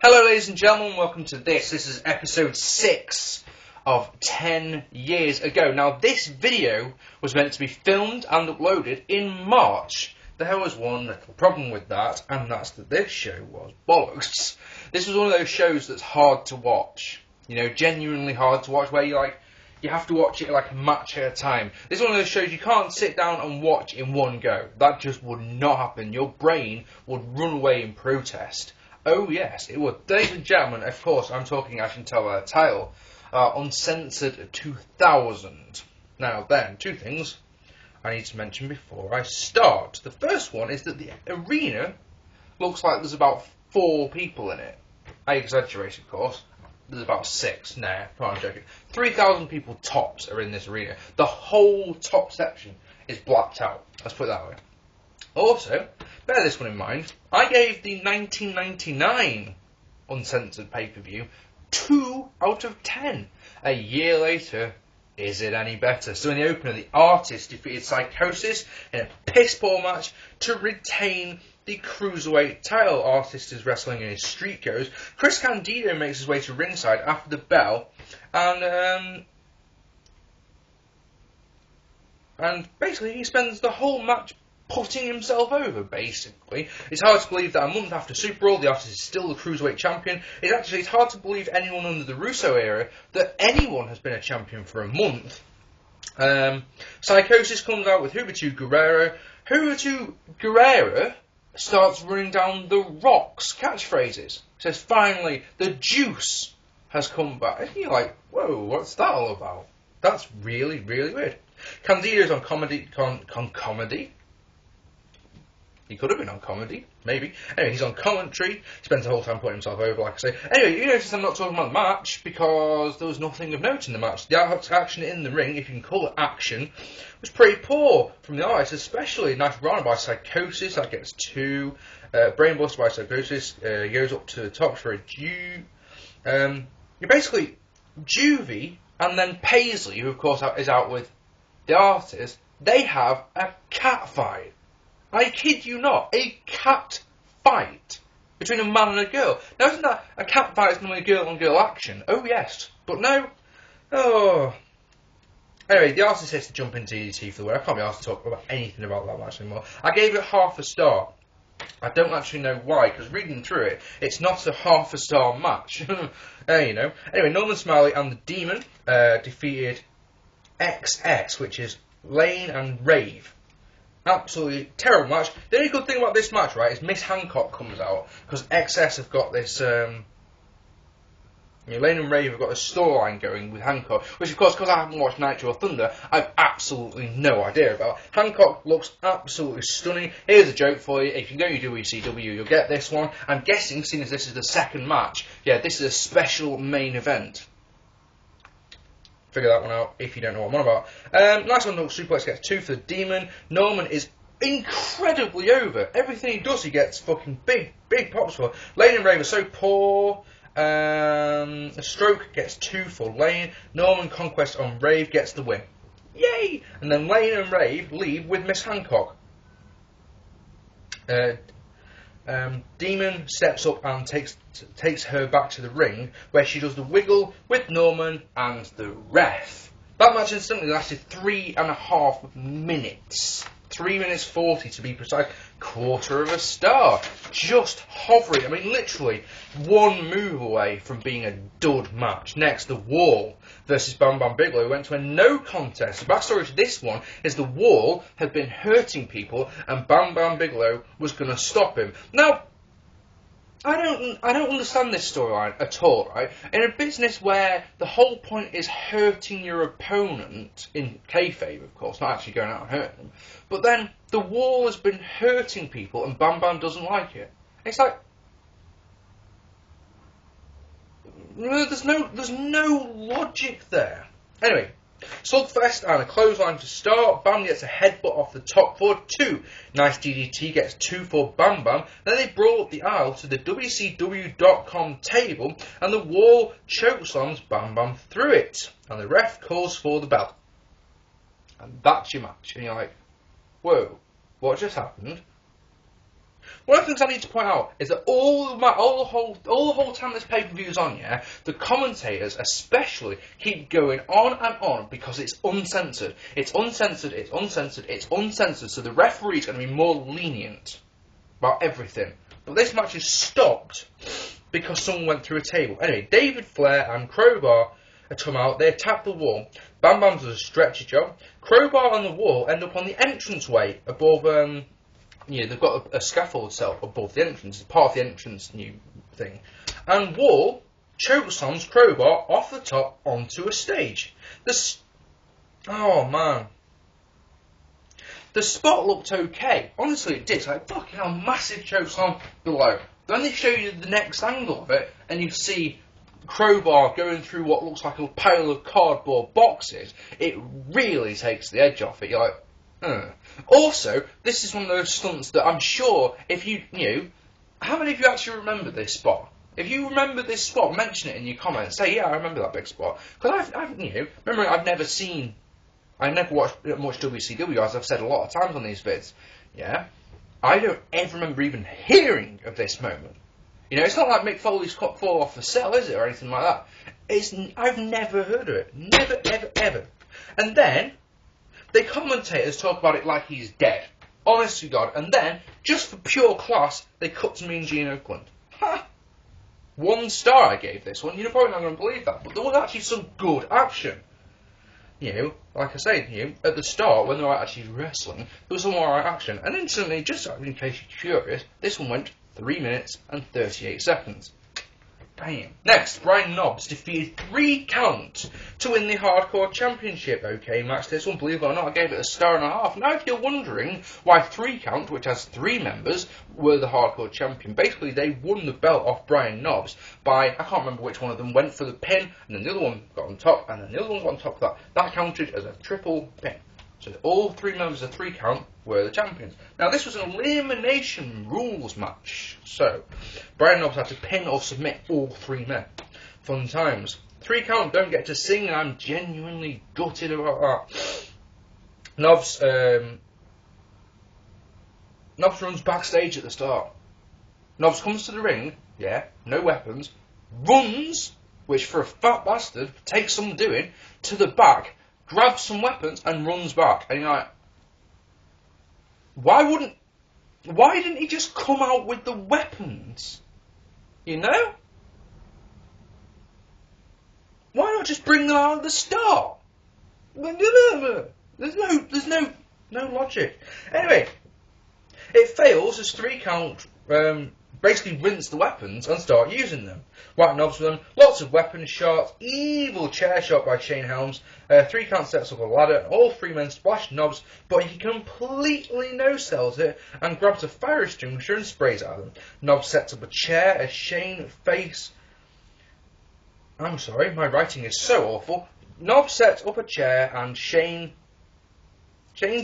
Hello ladies and gentlemen, welcome to this. This is episode 6 of 10 years ago. Now this video was meant to be filmed and uploaded in March. There was one little problem with that, and that's that this show was bollocks. This was one of those shows that's hard to watch. You know, genuinely hard to watch, where you have to watch it like a match at a time. This is one of those shows you can't sit down and watch in one go. That just would not happen. Your brain would run away in protest. Oh yes, it would. Ladies and gentlemen, of course, I'm talking, as you can tell by the title, Uncensored 2000. Now then, two things I need to mention before I start. The first one is that the arena looks like there's about 4 people in it. I exaggerate, of course. There's about 6. Nah, I'm joking. 3,000 people tops are in this arena. The whole top section is blacked out. Let's put it that way. Also, bear this one in mind, I gave the 1999 Uncensored pay-per-view 2 out of 10. A year later, is it any better? So in the opener, the Artist defeated Psychosis in a piss-poor match to retain the Cruiserweight title. Artist is wrestling in his street goes. Chris Candido makes his way to ringside after the bell, and basically he spends the whole match putting himself over, basically. It's hard to believe that a month after Super Bowl, the Artist is still the Cruiserweight champion. It's hard to believe anyone under the Russo era that anyone has been a champion for a month. Psychosis comes out with Juventud Guerrero. Juventud Guerrero starts running down the Rock's catchphrases. Says, finally, the juice has come back. And you're like, whoa, what's that all about? That's really, really weird. Candido's on comedy. He could have been on comedy, maybe. Anyway, he's on commentary. He spends the whole time putting himself over, like I say. Anyway, you notice I'm not talking about the match because there was nothing of note in the match. The action in the ring, if you can call it action, was pretty poor from the Artist, especially a nice run by Psychosis. That gets 2. Brainbuster by Psychosis goes up to the top for a You're basically Juvie and then Paisley, who of course is out with the Artist. They have a cat fight. I kid you not, a cat fight between a man and a girl. Now, isn't that a cat fight is normally girl-on-girl action? Oh, yes. But no. Oh. Anyway, the Artist has to jump into DDT for the win. I can't be asked to talk about anything about that match anymore. I gave it half a star. I don't actually know why, because reading through it, it's not a half a star match. You know. Anyway, Norman Smiley and the Demon defeated XX, which is Lane and Rave. Absolutely terrible match. The only good thing about this match, right, is Miss Hancock comes out, because XS have got this, Lane and Rave have got a storyline going with Hancock, which of course, because I haven't watched Nitro or Thunder, I've absolutely no idea about. Hancock looks absolutely stunning. Here's a joke for you. If you go to WCW, you'll get this one. I'm guessing, seeing as this is the second match, yeah, this is a special main event. Figure that one out if you don't know what I'm on about. Nice one, suplex gets 2 for the Demon. Norman is incredibly over. Everything he does, he gets fucking big pops for. Lane and Rave are so poor. A stroke gets 2 for Lane. Norman Conquest on Rave gets the win. Yay! And then Lane and Rave leave with Miss Hancock. Demon steps up and takes her back to the ring, where she does the wiggle with Norman and the ref. That match instantly lasted 3.5 minutes. 3 minutes 40 to be precise. Quarter of a star. Just hovering. I mean, literally one move away from being a dud match. Next, The Wall versus Bam Bam Bigelow went to a no contest. The backstory to this one is The Wall had been hurting people and Bam Bam Bigelow was going to stop him. Now, I don't understand this storyline at all, right? In a business where the whole point is hurting your opponent, in kayfabe, of course, not actually going out and hurting them, but then The Wall has been hurting people and Bam Bam doesn't like it. It's like, there's no logic there. Anyway, slugfest and a clothesline to start. Bam gets a headbutt off the top for 2. Nice DDT gets 2 for Bam Bam. Then they brawl up the aisle to the WCW.com table and The Wall chokeslams Bam Bam through it. And the ref calls for the bell. And that's your match. And you're like, whoa, what just happened? one of the things I need to point out is that all the whole time this pay-per-view's on, yeah, the commentators especially keep going on and on because it's uncensored. It's uncensored, it's uncensored, it's uncensored, so the referee's going to be more lenient about everything. But this match is stopped because someone went through a table. Anyway, David Flair and Crowbar had come out, they attacked the wall. Bam Bam does a stretcher job. Crowbar and the wall end up on the entranceway above, they've got a scaffold set up above the entrance, it's part of the entrance new thing. And Wall chokeslams Crowbar off the top onto a stage. Oh man. The spot looked okay. Honestly, it did. It's like, fucking hell, massive chokeslam below. Then they show you the next angle of it, and you see Crowbar going through what looks like a pile of cardboard boxes. It really takes the edge off it. You're like, Also, this is one of those stunts that I'm sure, if you knew, how many of you actually remember this spot? If you remember this spot, mention it in your comments. Say, yeah, I remember that big spot. Because I've never watched much WCW, as I've said a lot of times on these vids. Yeah? I don't ever remember even hearing of this moment. You know, it's not like Mick Foley's fall off the cell, is it, or anything like that. I've never heard of it. Never, ever, ever. And then, the commentators talk about it like he's dead. Honest to God. And then, just for pure class, they cut to Mean Gene Oakland. Ha! 1 star I gave this one. You're probably not going to believe that. But there was actually some good action. You know, like I say, at the start, when they were actually wrestling, there was some alright action. And instantly, just in case you're curious, this one went 3 minutes and 38 seconds. Damn. Next, Brian Knobbs defeated 3 count to win the Hardcore Championship. Okay, match this one, believe it or not, I gave it a 1.5 stars. Now, if you're wondering why 3 count, which has 3 members, were the Hardcore Champion, basically they won the belt off Brian Knobbs by, I can't remember which one of them went for the pin, and then the other one got on top, and then the other one got on top of that. That counted as a triple pin. So all 3 members of 3 count were the champions. Now this was an elimination rules match. So Brian Knobbs had to pin or submit all 3 men. Fun times. 3 count don't get to sing, and I'm genuinely gutted about that. Knobbs runs backstage at the start. Knobbs comes to the ring, yeah, no weapons, runs, which for a fat bastard takes some doing, to the back, grabs some weapons and runs back. And you're like, why didn't he just come out with the weapons? You know? Why not just bring them out at the start? There's no logic. Anyway, it fails as 3 count basically rinse the weapons and start using them. White Knobbs with them, lots of weapon shots, evil chair shot by Shane Helms, 3 count sets up a ladder, and all 3 men splash Knobbs, but he completely no-sells it and grabs a fire extinguisher and sprays at them. Knobbs sets up a chair as Shane face... I'm sorry, my writing is so awful. Knobbs sets up a chair and Shane's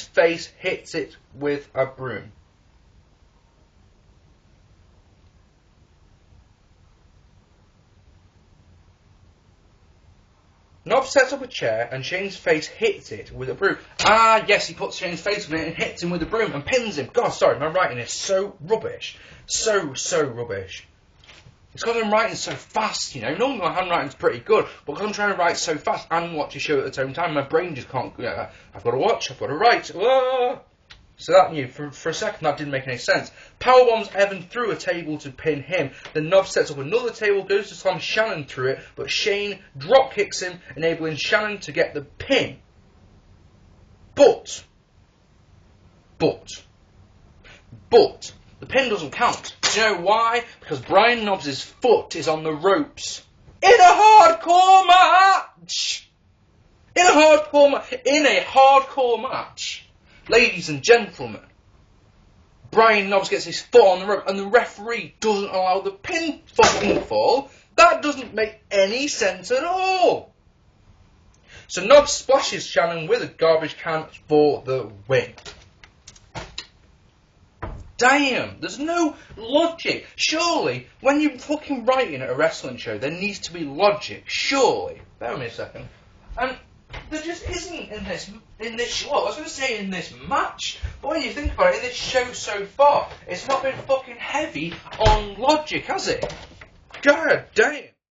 face hits it with a broom. Knobbs sets up a chair and Shane's face hits it with a broom. Ah, yes, he puts Shane's face on it and hits him with a broom and pins him. God, sorry, my writing is so rubbish. So rubbish. It's because I'm writing so fast, you know. Normally my handwriting's pretty good, but because I'm trying to write so fast and watch a show at the same time, my brain just can't... I've got to watch, I've got to write. Ah! So that, for a second, that didn't make any sense. Powerbombs Evan through a table to pin him. Then Knobbs sets up another table, goes to slam Shannon through it, but Shane drop kicks him, enabling Shannon to get the pin. But, the pin doesn't count. Do you know why? Because Brian Knobbs' foot is on the ropes. In a hardcore match! In a hardcore match. Ladies and gentlemen, Brian Knobbs gets his foot on the rope and the referee doesn't allow the pin fucking fall. That doesn't make any sense at all. So Knobbs splashes Shannon with a garbage can for the win. Damn, there's no logic. Surely, when you're fucking writing at a wrestling show, there needs to be logic. Surely. Bear with me a second. And there just isn't in this. Well, I was going to say in this match, but when you think about it, in this show so far, it's not been fucking heavy on logic, has it? God damn.